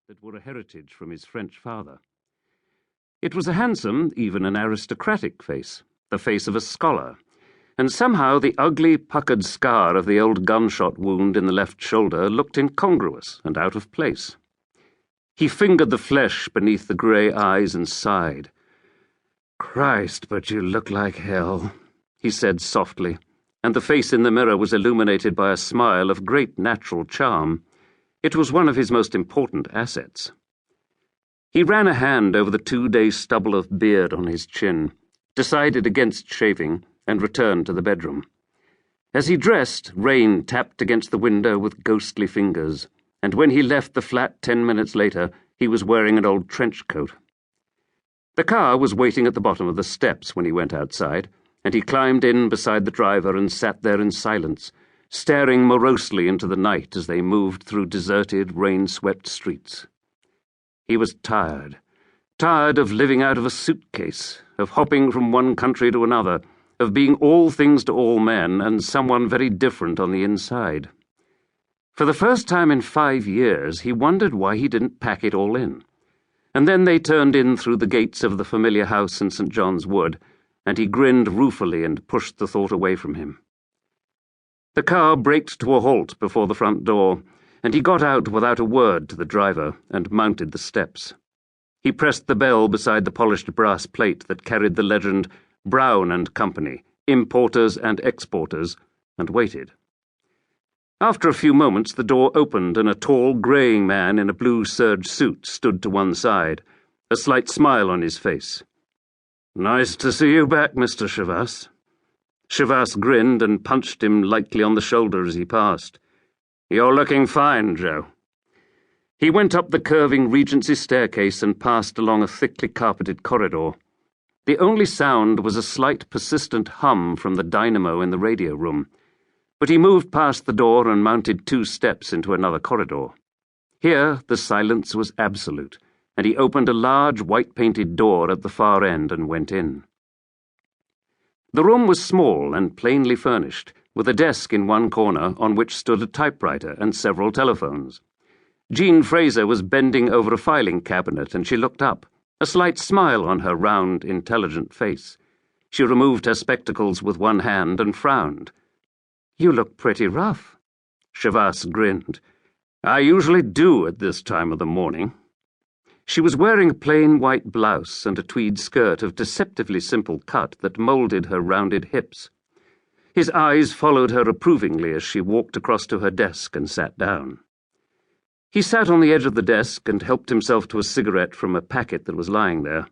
that were a heritage from his French father. It was a handsome, even an aristocratic face, the face of a scholar, and somehow the ugly, puckered scar of the old gunshot wound in the left shoulder looked incongruous and out of place. He fingered the flesh beneath the grey eyes and sighed. "Christ, but you look like hell," he said softly, and the face in the mirror was illuminated by a smile of great natural charm. It was one of his most important assets. He ran a hand over the 2-day stubble of beard on his chin, decided against shaving, and returned to the bedroom. As he dressed, rain tapped against the window with ghostly fingers, and when he left the flat 10 minutes later, he was wearing an old trench coat. The car was waiting at the bottom of the steps when he went outside, and he climbed in beside the driver and sat there in silence, staring morosely into the night as they moved through deserted, rain-swept streets. He was tired of living out of a suitcase, of hopping from one country to another, of being all things to all men and someone very different on the inside. For the first time in 5 years, he wondered why he didn't pack it all in. And then they turned in through the gates of the familiar house in St. John's Wood, and he grinned ruefully and pushed the thought away from him. The car braked to a halt before the front door, and he got out without a word to the driver and mounted the steps. He pressed the bell beside the polished brass plate that carried the legend Brown and Company, Importers and Exporters, and waited. After a few moments the door opened and a tall, greying man in a blue serge suit stood to one side, a slight smile on his face. "Nice to see you back, Mr. Chavasse." Chavasse grinned and punched him lightly on the shoulder as he passed. "You're looking fine, Joe." He went up the curving Regency staircase and passed along a thickly carpeted corridor. The only sound was a slight, persistent hum from the dynamo in the radio room, but he moved past the door and mounted 2 steps into another corridor. Here the silence was absolute, and he opened a large white-painted door at the far end and went in. The room was small and plainly furnished, with a desk in one corner on which stood a typewriter and several telephones. Jean Fraser was bending over a filing cabinet, and she looked up, a slight smile on her round, intelligent face. She removed her spectacles with one hand and frowned. "You look pretty rough." Chavasse grinned. "I usually do at this time of the morning." She was wearing a plain white blouse and a tweed skirt of deceptively simple cut that moulded her rounded hips. His eyes followed her approvingly as she walked across to her desk and sat down. He sat on the edge of the desk and helped himself to a cigarette from a packet that was lying there.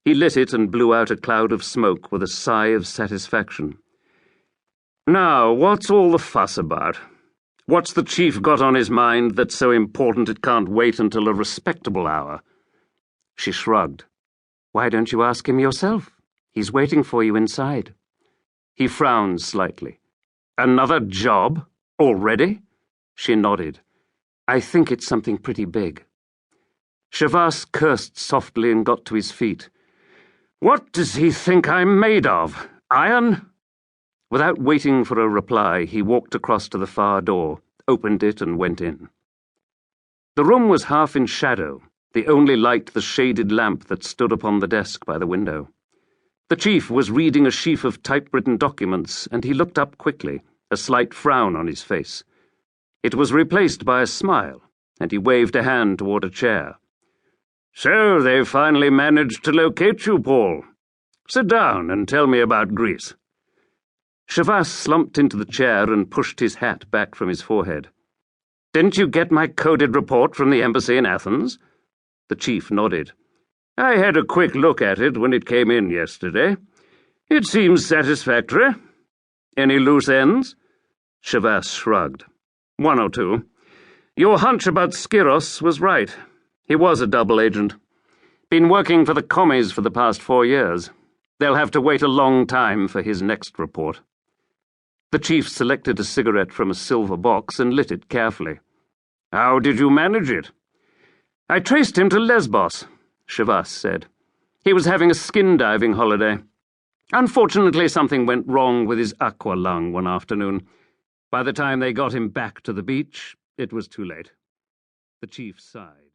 He lit it and blew out a cloud of smoke with a sigh of satisfaction. "Now, what's all the fuss about? What's the chief got on his mind that's so important it can't wait until a respectable hour?" She shrugged. "Why don't you ask him yourself? He's waiting for you inside." He frowned slightly. "Another job? Already?" She nodded. "I think it's something pretty big." Chavasse cursed softly and got to his feet. "What does he think I'm made of? Iron?" Without waiting for a reply, he walked across to the far door, opened it, and went in. The room was half in shadow, the only light the shaded lamp that stood upon the desk by the window. The chief was reading a sheaf of typewritten documents, and he looked up quickly, a slight frown on his face. It was replaced by a smile, and he waved a hand toward a chair. "So they've finally managed to locate you, Paul. Sit down and tell me about Greece." Chavasse slumped into the chair and pushed his hat back from his forehead. "Didn't you get my coded report from the embassy in Athens?" The chief nodded. "I had a quick look at it when it came in yesterday. It seems satisfactory. Any loose ends?" Chavasse shrugged. "1 or 2. Your hunch about Skiros was right. He was a double agent. Been working for the commies for the past 4 years. They'll have to wait a long time for his next report." The chief selected a cigarette from a silver box and lit it carefully. "How did you manage it?" "I traced him to Lesbos," Chavasse said. "He was having a skin-diving holiday. Unfortunately, something went wrong with his aqua lung one afternoon. By the time they got him back to the beach, it was too late." The chief sighed.